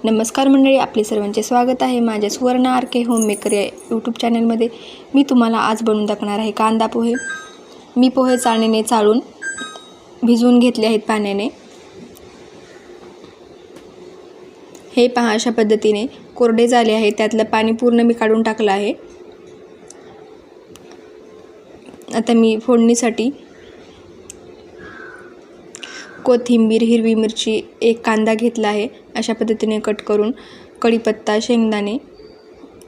नमस्कार मंडळी, आपले सर्वांचे स्वागत आहे माझ्या सुवर्ण आर के होममेकर या यूट्यूब चॅनलमध्ये। मी तुम्हाला आज बनवून दाखवणार आहे कांदा पोहे। मी पोहे चाळणीने चाळून भिजवून घेतले आहेत पाण्याने। हे पहा, अशा पद्धतीने कोरडे झाले आहे, त्यातलं पाणी पूर्ण मी काढून टाकलं आहे। आता मी फोडणीसाठी कोथिंबीर, हिरवी मिरची, एक कांदा घेतला आहे, अशा पद्धतीने कट करून कढीपत्ता, शेंगदाणे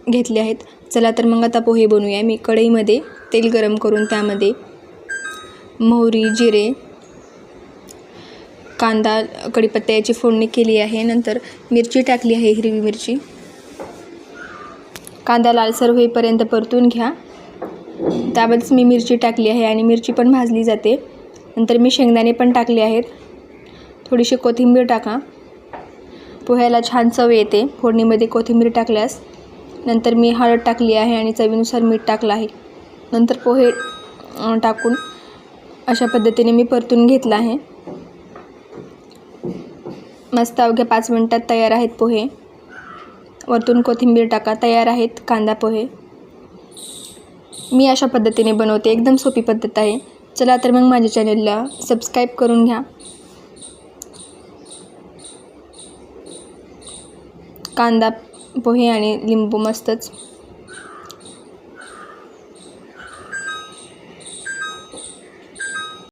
घेतले आहेत। चला तर मग आता पोहे बनवूया। मी कढईमध्ये तेल गरम करून त्यामध्ये मोहरी, जिरे, कांदा, कढीपत्ता याची फोडणी केली आहे। नंतर मिरची टाकली आहे, हिरवी मिरची। कांदा लालसर होईपर्यंत परतून घ्या। त्यामध्येच मी मिरची टाकली आहे आणि मिरची पण भाजली जाते। नंतर मी शेंगदाणे पण टाकले आहेत। थोडीशी कोथिंबीर टाका, पोह्याला छान चव येते फोडणीमध्ये कोथिंबीर टाकल्यास। नंतर मी हळद टाकली आहे आणि चवीनुसार मीठ टाकलं आहे। नंतर पोहे टाकून अशा पद्धतीने मी परतून घेतला आहे। मस्त अवघ्या 5 मिनिटात तयार आहेत पोहे। वरतून कोथिंबीर टाका, तयार आहेत कांदा पोहे। मी अशा पद्धतीने बनवते, एकदम सोपी पद्धत आहे। चला तर मग माझ्या चॅनलला सबस्क्राईब करून घ्या। कांदा पोहे आणि लिंबू मस्तच